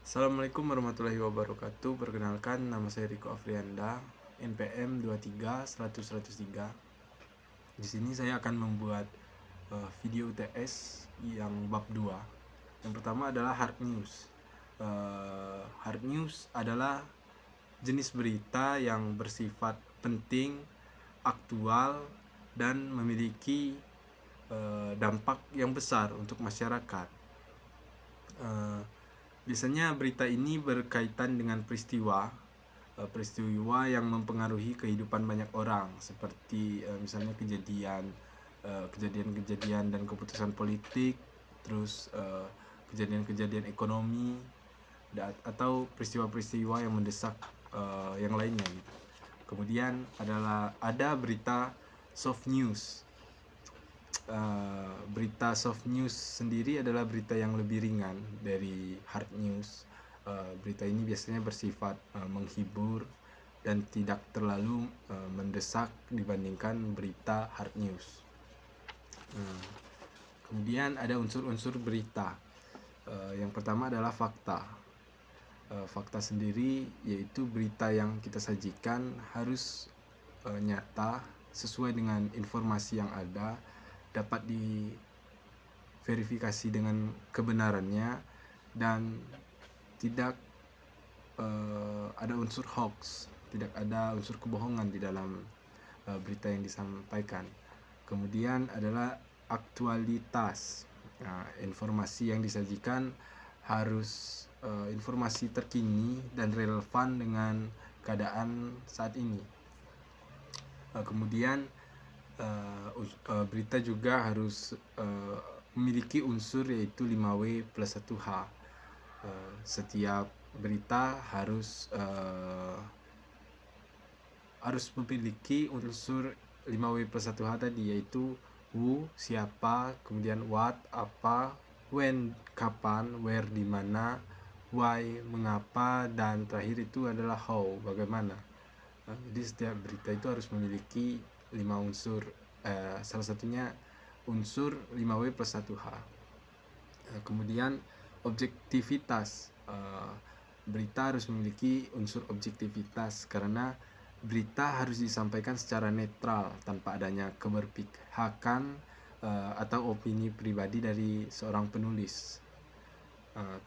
Assalamualaikum warahmatullahi wabarakatuh. Perkenalkan, nama saya Riko Afrianda, NPM 23 100 103. Di sini saya akan membuat video UTS yang bab 2. Yang pertama adalah hard news. Hard news adalah jenis berita yang bersifat penting, aktual, dan memiliki dampak yang besar untuk masyarakat. Biasanya berita ini berkaitan dengan peristiwa yang mempengaruhi kehidupan banyak orang, seperti misalnya kejadian-kejadian dan keputusan politik, terus kejadian-kejadian ekonomi, atau peristiwa-peristiwa yang mendesak yang lainnya gitu. Kemudian ada berita soft news. Berita soft news sendiri adalah berita yang lebih ringan dari hard news. Berita ini biasanya bersifat menghibur dan tidak terlalu mendesak dibandingkan berita hard news. Kemudian ada unsur-unsur berita. Yang pertama adalah fakta. Fakta sendiri yaitu berita yang kita sajikan harus nyata, sesuai dengan informasi yang ada, dapat diverifikasi dengan kebenarannya, dan tidak ada unsur hoax, tidak ada unsur kebohongan di dalam berita yang disampaikan. Kemudian adalah aktualitas. Informasi yang disajikan harus informasi terkini dan relevan dengan keadaan saat ini. Kemudian berita juga harus memiliki unsur yaitu 5W plus 1H. Setiap berita harus memiliki unsur 5W plus 1H tadi, yaitu who, siapa, kemudian what, apa, when, kapan, where, di mana, why, mengapa, dan terakhir itu adalah how, bagaimana. Jadi setiap berita itu harus memiliki 5 unsur, salah satunya unsur 5W plus 1H. Kemudian objektivitas. Berita harus memiliki unsur objektivitas karena berita harus disampaikan secara netral tanpa adanya keberpihakan atau opini pribadi dari seorang penulis.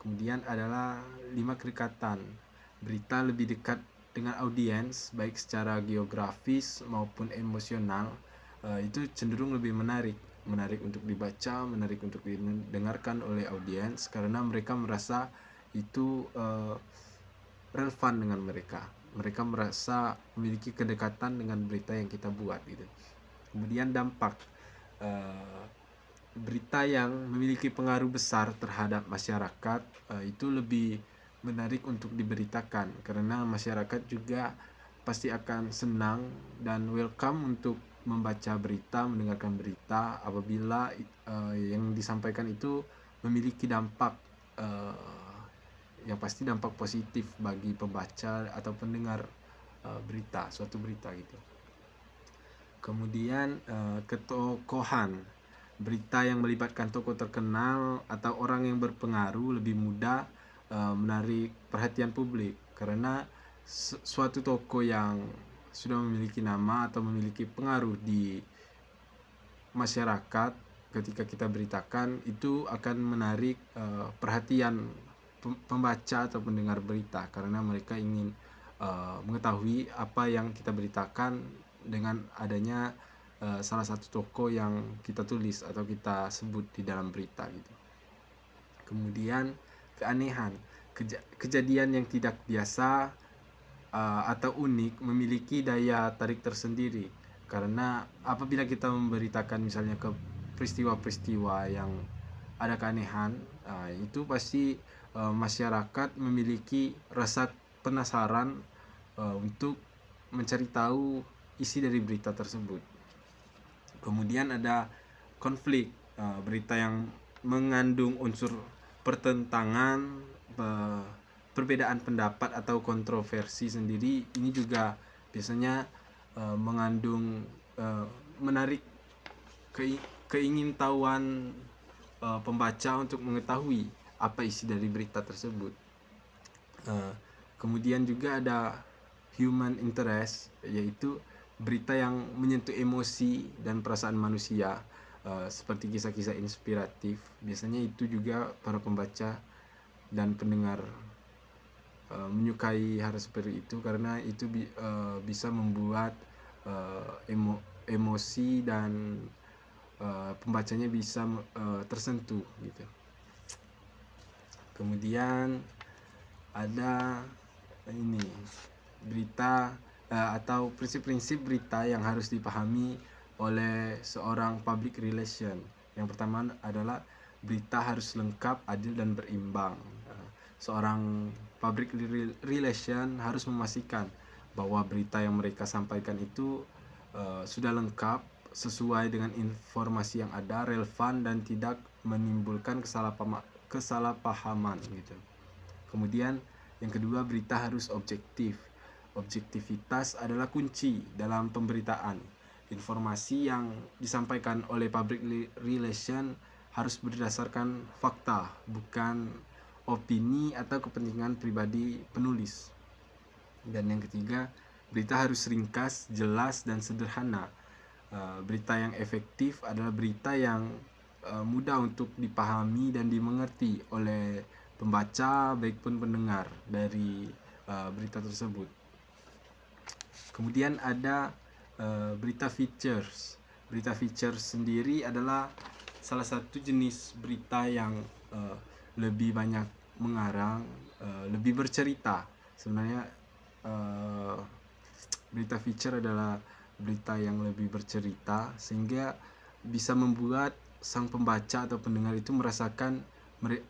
Kemudian adalah 5 kedekatan. Berita lebih dekat dengan audiens, baik secara geografis maupun emosional. Itu cenderung lebih menarik untuk dibaca, menarik untuk didengarkan oleh audiens, karena mereka merasa itu relevan dengan mereka. Mereka merasa memiliki kedekatan dengan berita yang kita buat gitu. Kemudian dampak. Berita yang memiliki pengaruh besar terhadap masyarakat itu lebih menarik untuk diberitakan, karena masyarakat juga pasti akan senang dan welcome untuk membaca berita, mendengarkan berita apabila yang disampaikan itu memiliki dampak yang pasti dampak positif bagi pembaca atau pendengar suatu berita gitu. Kemudian ketokohan. Berita yang melibatkan tokoh terkenal atau orang yang berpengaruh lebih mudah menarik perhatian publik, karena suatu tokoh yang sudah memiliki nama atau memiliki pengaruh di masyarakat, ketika kita beritakan itu akan menarik perhatian pembaca atau pendengar berita, karena mereka ingin mengetahui apa yang kita beritakan dengan adanya salah satu tokoh yang kita tulis atau kita sebut di dalam berita gitu. Kemudian keanehan. Kejadian yang tidak biasa atau unik memiliki daya tarik tersendiri, karena apabila kita memberitakan misalnya ke peristiwa-peristiwa yang ada keanehan, itu pasti masyarakat memiliki rasa penasaran untuk mencari tahu isi dari berita tersebut. Kemudian ada konflik. Berita yang mengandung unsur pertentangan, perbedaan pendapat atau kontroversi sendiri, ini juga biasanya mengandung menarik keingintahuan pembaca untuk mengetahui apa isi dari berita tersebut. Kemudian juga ada human interest, yaitu berita yang menyentuh emosi dan perasaan manusia, seperti kisah-kisah inspiratif. Biasanya itu juga para pembaca dan pendengar menyukai hal seperti itu, karena itu bisa membuat emosi dan pembacanya bisa tersentuh gitu. Kemudian ada ini berita atau prinsip-prinsip berita yang harus dipahami oleh seorang public relation. Yang pertama adalah berita harus lengkap, adil, dan berimbang. Seorang public relation harus memastikan bahwa berita yang mereka sampaikan itu sudah lengkap, sesuai dengan informasi yang ada, relevan, dan tidak menimbulkan kesalahpahaman gitu. Kemudian yang kedua, berita harus objektif. Objektivitas adalah kunci dalam pemberitaan. Informasi yang disampaikan oleh public relation harus berdasarkan fakta, bukan opini atau kepentingan pribadi penulis. Dan yang ketiga, berita harus ringkas, jelas, dan sederhana. Berita yang efektif adalah berita yang mudah untuk dipahami dan dimengerti oleh pembaca baik pun pendengar dari berita tersebut. Kemudian ada berita features. Berita features sendiri adalah salah satu jenis berita yang lebih banyak mengarang, lebih bercerita. Sebenarnya berita feature adalah berita yang lebih bercerita, sehingga bisa membuat sang pembaca atau pendengar itu merasakan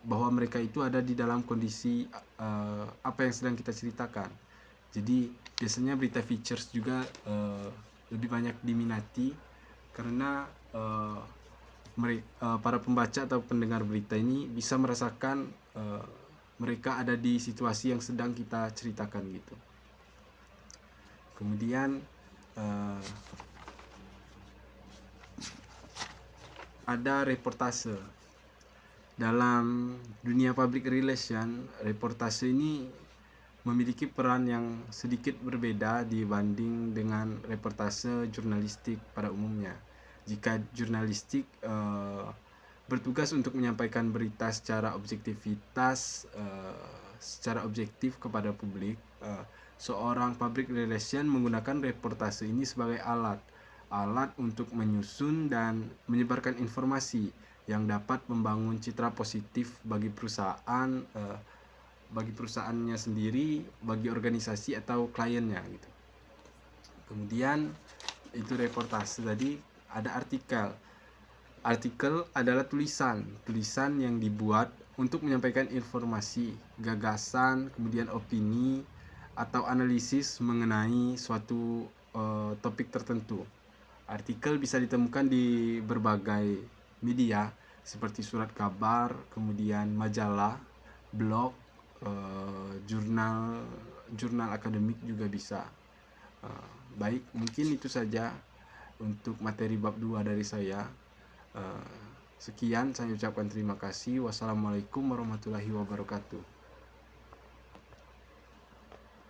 bahwa mereka itu ada di dalam kondisi apa yang sedang kita ceritakan. Jadi biasanya berita features juga lebih banyak diminati karena para pembaca atau pendengar berita ini bisa merasakan mereka ada di situasi yang sedang kita ceritakan gitu. Kemudian ada reportase. Dalam dunia public relation, reportase ini memiliki peran yang sedikit berbeda dibanding dengan reportase jurnalistik pada umumnya. Jika jurnalistik bertugas untuk menyampaikan berita secara objektif kepada publik, seorang public relation menggunakan reportase ini sebagai alat untuk menyusun dan menyebarkan informasi yang dapat membangun citra positif bagi perusahaan, bagi perusahaannya sendiri, bagi organisasi atau kliennya gitu. Kemudian itu reportase tadi. Ada artikel. Artikel adalah tulisan yang dibuat untuk menyampaikan informasi, gagasan, kemudian opini atau analisis mengenai suatu topik tertentu. Artikel bisa ditemukan di berbagai media seperti surat kabar, kemudian majalah, blog, jurnal akademik juga bisa. Baik, mungkin itu saja untuk materi bab 2 dari saya. Sekian, saya ucapkan terima kasih. Wassalamualaikum warahmatullahi wabarakatuh.